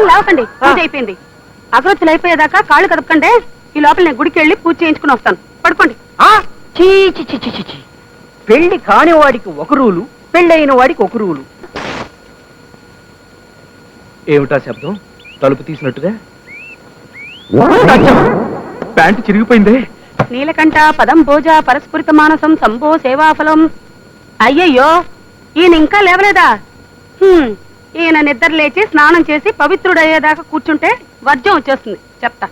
లేవకండి, పూజ అయిపోయింది. అగరొత్తులు అయిపోయేదాకా కాళ్ళు కదపకండి. ఈ లోపల నేను గుడికి వెళ్ళి పూజ చేయించుకుని వస్తాను. పడుకోండి. పెళ్లి కాని వాడికి ఒక రూలు, పెళ్ళైన వాడికి ఒక రూలు. ఏమిటా శబ్దం? తలుపు తీసినట్టుగా. ప్యాంటు చిరిగిపోయిందే. నీలకంఠ పదం భోజ పరస్ఫురిత మానసం సంభో సేవాఫలం. అయ్యయ్యో, ఈయన ఇంకా లేవలేదా? ఈయన నిద్ర లేచి స్నానం చేసి పవిత్రుడయ్యేదాకా కూర్చుంటే వర్జం వచ్చేస్తుంది. చెప్తా.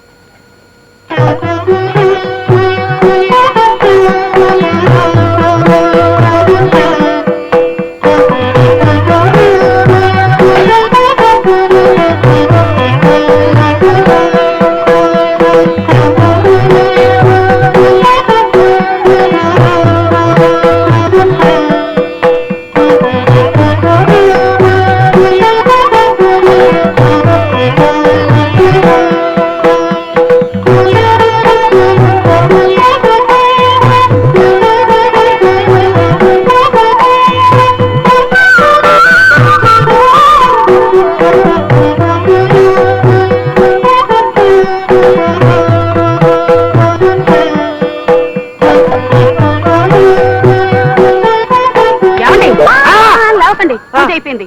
పూజ అయిపోయింది.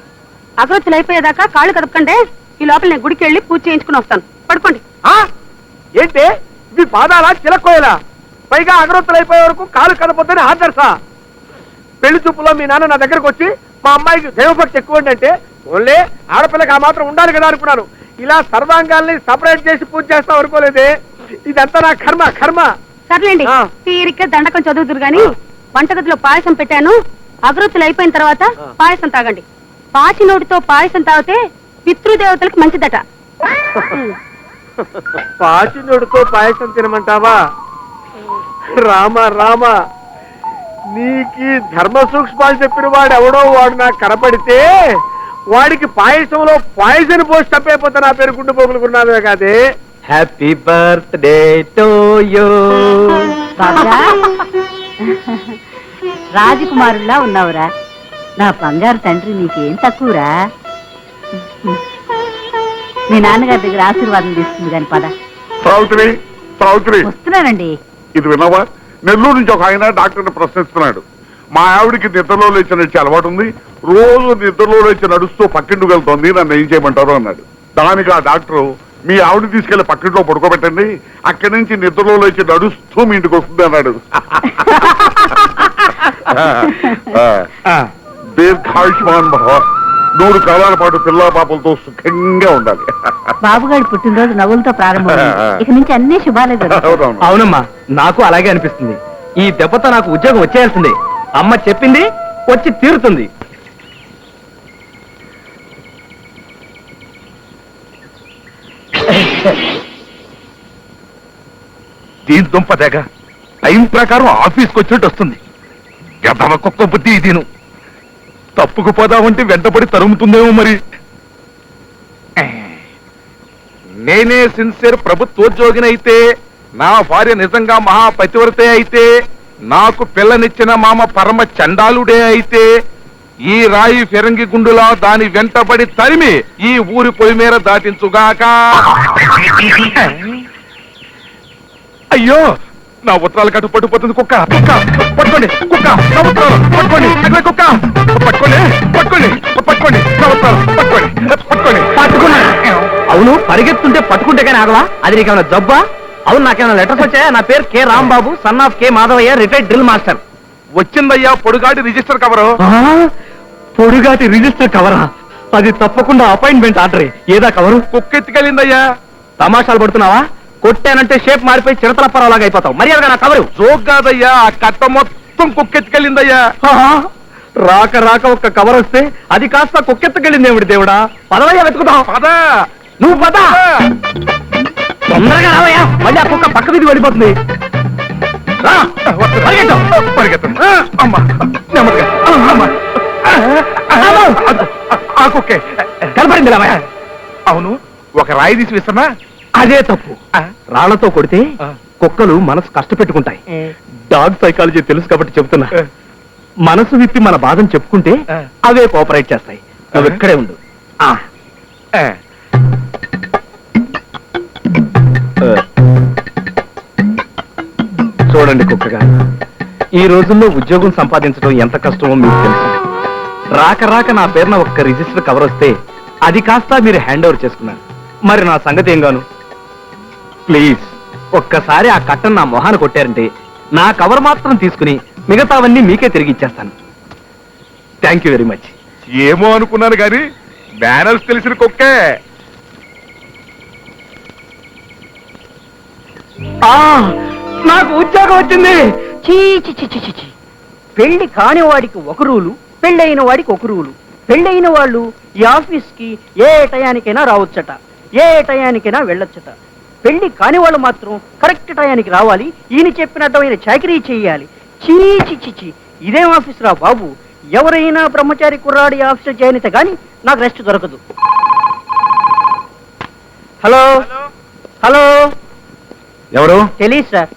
అగరొత్తులు అయిపోయేదాకా కాళ్ళు కదపకండి. ఈ లోపల నేను గుడికి వెళ్ళి పూజ చేయించుకుని వస్తాను. పడుకోండి. ఏంటి మీ పాదాలా చిలక్కోయలా? పైగా అగరొత్తులు అయిపోయే వరకు కాలు కదపొద్దని ఆదర్శా? పెళ్లి చూపులో మీ నాన్న నా దగ్గరకు వచ్చి మా అమ్మాయికి దైవభక్తి ఎక్కువ అంటే ఓన్లీ ఆడపిల్లకి ఆ మాత్రం ఉండాలి కదా అనుకున్నాను. ఇలా సర్వాంగాల్ని సపరేట్ చేసి పూజ చేస్తాం అనుకోలేదే. ఇదంతా నా కర్మ కర్మ. సర్లేండి, తీరిక దండకం చదువుతురు గాని వంటగదిలో పాయసం పెట్టాను. అగరొత్తులు అయిపోయిన తర్వాత పాయసం తాగండి. పాచి నోటితో పాయసం తాగితే పితృదేవతలకు మంచిదట. పాచి నోటితో పాయసం తినమంటావా? రామ రామ, నీకి ధర్మ సూక్ష్మాలు చెప్పిన వాడు ఎవడో వాడు నాకు కనపడితే వాడికి పాయసంలో పాయసం పోసి తప్పైపోతే నా పేరు గుండు పోగులుకున్నావే కాదే. Happy birthday to you. రాజకుమారుల్లా ఉన్నావురా నా బంగారు తండ్రి. నీకేం తక్కువరా? మీ నాన్నగారి దగ్గర ఆశీర్వాదం తీసుకుంది కాని పద. సావిత్రి సావిత్రి వస్తున్నానండి. ఇది విన్నావా? నెల్లూరు నుంచి ఒక ఆయన డాక్టర్ని ప్రశ్నిస్తున్నాడు. మా ఆవిడికి నిద్రలో లేచి నడిచే అలవాటు ఉంది, రోజు నిద్రలో లేచి నడుస్తూ పక్కింటికి వెళ్తోంది, నన్ను ఏం చేయమంటారు అన్నాడు. దానికి ఆ డాక్టరు, మీ ఆవిడ తీసుకెళ్లి పక్కింట్లో పడుకోబెట్టండి, అక్కడి నుంచి నిద్రలో లేచి నడుస్తూ మీ ఇంటికి వస్తుంది అన్నాడు. దీర్ఘాయుష్మాన్ భవ, 100 కాలాల పాటు పిల్లా పాపలతో సుఖంగా ఉండాలి. బాబుగాడి పుట్టినరోజు నవ్వులతో ప్రారంభం. ఇక నుంచి అన్ని శుభాలే. అవునమ్మా, నాకు అలాగే అనిపిస్తుంది. ఈ దెబ్బతో నాకు ఉద్యోగం వచ్చేయాల్సిందే. అమ్మ చెప్పింది వచ్చి తీరుతుంది. దీని దుంపదేగ టైం ప్రకారం ఆఫీస్కి వచ్చినట్టు వస్తుంది. గదవ కుక్క బుద్ధి దీను. తప్పుకుపోదామంటే వెంటబడి తరుముతుందేమో మరి. నేనే సిన్సియర్ ప్రభుత్వోద్యోగినైతే, నా భార్య నిజంగా మహాపతివ్రతే అయితే, నాకు పిల్లనిచ్చిన మామ పరమ చండాలుడే అయితే, ఈ రాయి ఫిరంగి గుండులా దాని వెంటబడి తరిమి ఈ ఊరి పొలిమేర దాటించుగాక. అయ్యో, నా ఉత్తరాలు కట్టు పట్టుపోతుంది. కుక్క కుక్క పట్టుకోండి, కుక్క నా ఉత్తరాలు పట్టుకోండి, కుక్క పట్టుకోండి పట్టుకోండి పట్టుకోండి, నా ఉత్తరాలు పట్టుకోండి పట్టుకోండి. పట్టుకున్నా. అవును, పరిగెత్తుంటే పట్టుకుంటే కానీ ఆగవా? అది నీకేమైనా జబ్బా? అవును, నాకేమైనా లెటర్స్ వచ్చాయా? నా పేరు K Rambabu, son of K Madhavayya, retired drill master. వచ్చిందయ్యా పొడుగాటి రిజిస్టర్ కవరు. పొడుగాటి రిజిస్టర్ కవరా? అది తప్పకుండా అపాయింట్మెంట్ ఆర్డర్. ఏదా కవరు? కుక్కెత్తికెళ్ళిందయ్యా. తమాషాలు పడుతున్నావా? కొట్టానంటే షేప్ మారిపోయి చిరతల పరవలాగా అయిపోతావు. మర్యాదగా నా కవరు. జోక్ కాదయ్యా, ఆ కట్ట మొత్తం కుక్కెత్తికెళ్ళిందయ్యా. రాక రాక ఒక్క కవర్ వస్తే అది కాస్త కుక్కెత్తకెళ్ళింది. ఏమిటి దేవుడా, పదవయ్యా వెతుకుతాం. పద, నువ్వు పద. తొందరగా రావయ్యా, మళ్ళీ ఆ కుక్క పక్క మీద వెళ్ళిపోతుంది. ఆ కుక్కే కనపడింది రావయ్యా. అవును, ఒక రాయి తీసి విసనా? అదే తప్పు. రాళ్లతో కొడితే కుక్కలు మనసు కష్టపెట్టుకుంటాయి. డాగ్ సైకాలజీ తెలుసు కాబట్టి చెబుతున్నా. మనసు విప్పి మన బాధను చెప్పుకుంటే అవే కోఆపరేట్ చేస్తాయి. నువ్వు ఇక్కడే ఉండు. చూడండి కుక్కగా, ఈ రోజుల్లో ఉద్యోగం సంపాదించడం ఎంత కష్టమో మీకు తెలుసు. రాక రాక నా పేరున ఒక్క రిజిస్టర్ కవర్ వస్తే అది కాస్త మీరు హ్యాండ్ ఓవర్ చేసుకున్నారు. మరి నా సంగతి ఏం గాను? ప్లీజ్ ఒక్కసారి ఆ కట్టను నా మొహాన కొట్టారంటే నా కవర్ మాత్రం తీసుకుని మిగతావన్నీ మీకే తిరిగి ఇచ్చేస్తాను. Thank you very much. ఏమో అనుకున్నాను కానీ మేనర్స్ తెలిసిన కుక్కే. నాకు ఉద్యోగం వచ్చింది. చీ చీ చీ చీ చీ చీ. పెళ్లి కాని వాడికి ఒక రూలు, పెళ్ళైన వాడికి ఒక రూలు. పెళ్ళైన వాళ్ళు ఈ ఆఫీస్ కి ఏ టయానికైనా రావచ్చట, ఏ టయానికైనా వెళ్ళొచ్చట. పెళ్లి కాని వాళ్ళు మాత్రం కరెక్ట్ టయానికి రావాలి, ఈయన చెప్పినట్టమైన చాకరీ చేయాలి. చీ చీ చీ చీ. ఇదేం ఆఫీస్ రా బాబు. ఎవరైనా బ్రహ్మచారి కుర్రాడి ఆఫీస్ జాయిన్ అయితే గాని నాకు రెస్ట్ దొరకదు. హలో హలో, ఎవరు? తెలీదు సార్.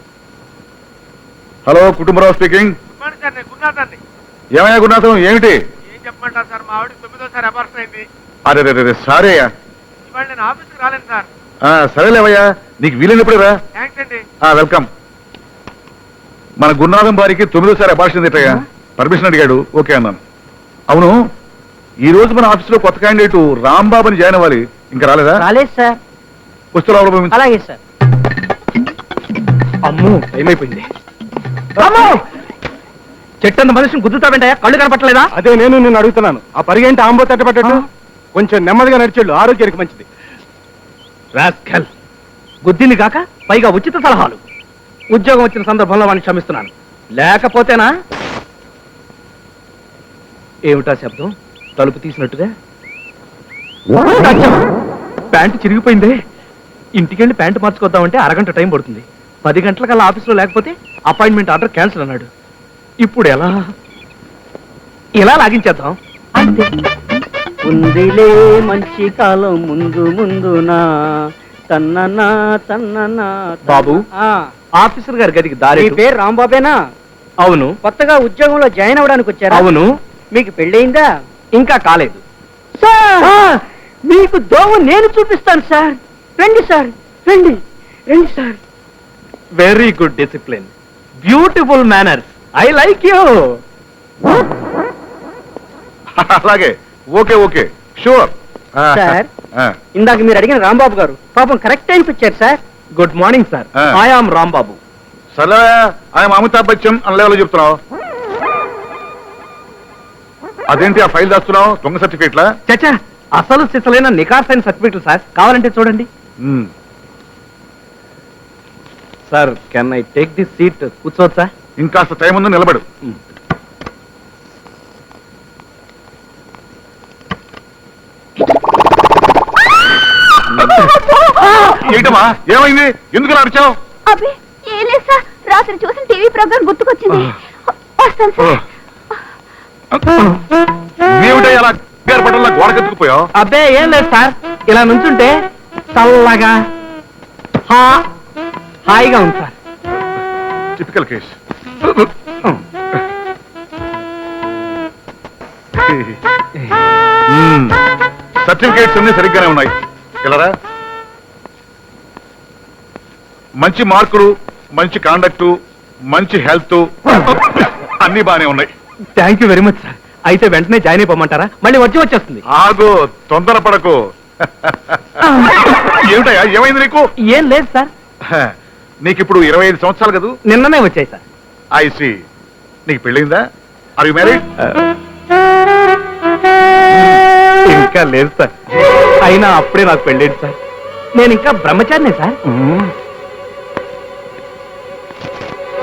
Hello, Kutumbarao speaking. ఏమయ్యా గురునాథం, ఏమిటి? ఏం చెప్పమంటారు సార్, మా ఆవిడ 9వ అబార్షన్ అయింది. అరే రే సారీ అయ్యా. ఇవాళ నేను ఆఫీస్కి రాలేను సార్. సరేలేవయ్యా, నీకు వీలైనప్పుడే రా. థ్యాంక్స్ అండి. వెల్కమ్. మన గురునాథం వారికి 9వ అబార్షన్ తిట్టయ్యా. పర్మిషన్ అడిగాడు, ఓకే అన్నాను. అవును, ఈ రోజు మన ఆఫీసులో కొత్త క్యాండిడేట్ రాంబాబు అని జాయిన్ అవ్వాలి. ఇంకా రాలేదా? రాలేదు సార్. వస్తువులు అలాగే సార్. అమ్మో, ఏమైపోయింది? అమ్మో, చెట్టన్న మనిషిని గుద్దుతావేంటయ్యా? కళ్ళు కనపట్టలేదా? అదే నేను నిన్ను అడుగుతున్నాను. ఆ పరిగెంటి ఆంబో తట్టబట్టట్టు కొంచెం నెమ్మదిగా నడిచేళ్ళు, ఆరోగ్యానికి మంచిది. రాస్కల్, గుద్దింది కాక పైగా ఉచిత సలహాలు. ఉద్యోగం వచ్చిన సందర్భంలో వాడిని క్షమిస్తున్నాను, లేకపోతేనా? ఏమిటా శబ్దం? తలుపు తీసినట్టుగా. ప్యాంటు చిరిగిపోయిందే. ఇంటికెళ్ళి ప్యాంటు మార్చుకొద్దామంటే అరగంట టైం పడుతుంది. 10 గంటలకల్లా ఆఫీసులో లేకపోతే అపాయింట్మెంట్ ఆర్డర్ క్యాన్సిల్ అన్నాడు. ఇప్పుడు ఎలా? ఇలా లాగించేద్దాం అంతే. ఉందిలే మంచి కాలం ముందు ముందునా, తన్ననా తన్ననా. బాబు, ఆ, ఆఫీసర్ గారి గదికి మీ దారి. పేరు రాంబాబేనా? అవును. కొత్తగా ఉద్యోగంలో జాయిన్ అవ్వడానికి వచ్చారా? అవును. మీకు పెళ్ళయిందా? ఇంకా కాలేదు. సార్, మీకు దోవ నేను చూపిస్తాను సార్. రండి సార్, రండి రండి sir. Very good discipline, beautiful manners. I like you. అలాగే, ఓకే ఓకే, షూర్. సార్, ఇందాక మీరు అడిగిన రాంబాబు గారు పాపం కరెక్ట్ టైంకి వచ్చారు సార్. Good morning sir. I am Rambabu. సరే, ఆయన అమితాబ్ బచ్చన్ అన్న లెవెల్లో చెప్తున్నావు. అదేంటి ఆ ఫైల్ దాస్తున్నావు? దొంగ సర్టిఫికేట్లా? చచ్చా, అసలు సిసలైన నికార్సైన సర్టిఫికెట్లు సార్. కావాలంటే చూడండి. Sir, can I take this seat? కూర్చోవచ్చా? ఇంకాస్త టైం ఉందో నిలబడు. ఏంటమ్మా, ఏమైంది? ఎందుకు అరిచావు? అబ్బే ఏం లేదు సార్, రాత్రి చూసిన టీవీ ప్రోగ్రామ్ గుర్తుకొచ్చింది. వస్తాను సార్. ఏమిటో అలా పట్టణంలో గోడకెత్తుకుపోయావు? అబ్బే ఏం లేదు సార్, ఇలా నుంచుంటే చల్లగా హాయిగా ఉంది సార్. Typical case. సర్టిఫికేట్స్ అన్ని సరిగ్గానే ఉన్నాయి. ఇలా మంచి మార్కులు, మంచి కాండక్టు, మంచి హెల్త్ అన్ని బానే ఉన్నాయి. Thank you very much sir. అయితే వెంటనే జాయిన్ అయిపోమంటారా? మళ్ళీ వచ్చేస్తుంది. ఆగు, తొందరపడకు. ఏమిటయ్యా, ఏమైంది నీకు? ఏం లేదు సార్. నీకు ఇప్పుడు 25 సంవత్సరాలు కదా? నిన్ననే వచ్చాయి సార్. ఐసి. నీకు పెళ్ళిందా? Are you married? ఇంకా లేదు సార్. అయినా అప్పుడే నాకు పెళ్ళేది సార్. నేను ఇంకా బ్రహ్మచారినే సార్.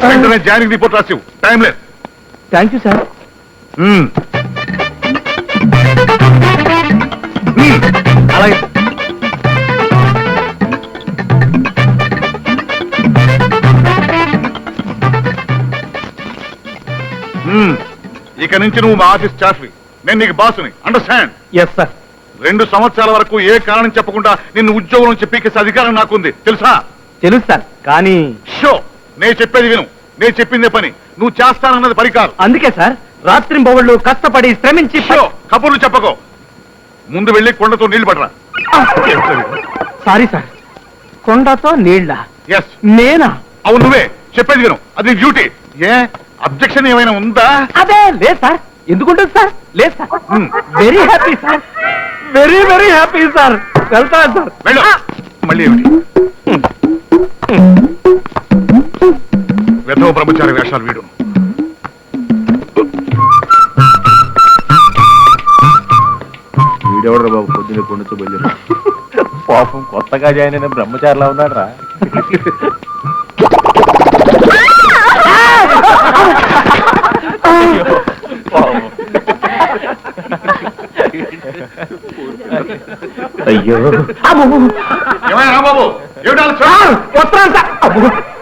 వెంటనే జాయినింగ్ రిపోర్ట్ రాసివు, టైం లేదు. Thank you sir. అలాగే. ఇక నుంచి నువ్వు మా ఆఫీస్ స్టాఫ్వి, నేను నీకు బాసుని. అండర్స్టాండ్? Yes sir. 2 సంవత్సరాల వరకు ఏ కారణం చెప్పకుండా నిన్ను ఉద్యోగం నుంచి పీకేసే అధికారం నాకుంది, తెలుసా? తెలుసు సార్, కానీ షో, నేను చెప్పేది విను. నేను చెప్పిందే పని, నువ్వు చేస్తానన్నది పరికారం. అందుకే సార్ రాత్రింబవళ్ళు కష్టపడి శ్రమించి షో, కబుర్లు చెప్పకో. ముందు వెళ్ళి కొండతో నీళ్లు పడరా. సారీ సార్, కొండతో నీళ్ళ ఎస్, నేనా? అవును నువ్వే. చెప్పేది విను, అది డ్యూటీ. ఏ అబ్జెక్షన్ ఏమైనా ఉందా? అదే లేదు సార్. ఎందుకుంటుంది సార్? లేదు sir. Hmm. Very happy sir, very very happy sir. వెళ్తాను సార్. వెళ్ళు. మళ్ళీ ఏమిటి? వెధవ బ్రహ్మచారి వేషాలు వీడు. వీడెవడరా బాబు పొద్దున్న కొండతో బయలుదేరా? పాపం కొత్తగా జాయిన్ అయిన బ్రహ్మచారిలా ఉన్నాడు రా. అయ్యో ఏమైనా రాంబాబు, ఏమిటి ఆలస్యం? వస్తున్నాను సార్.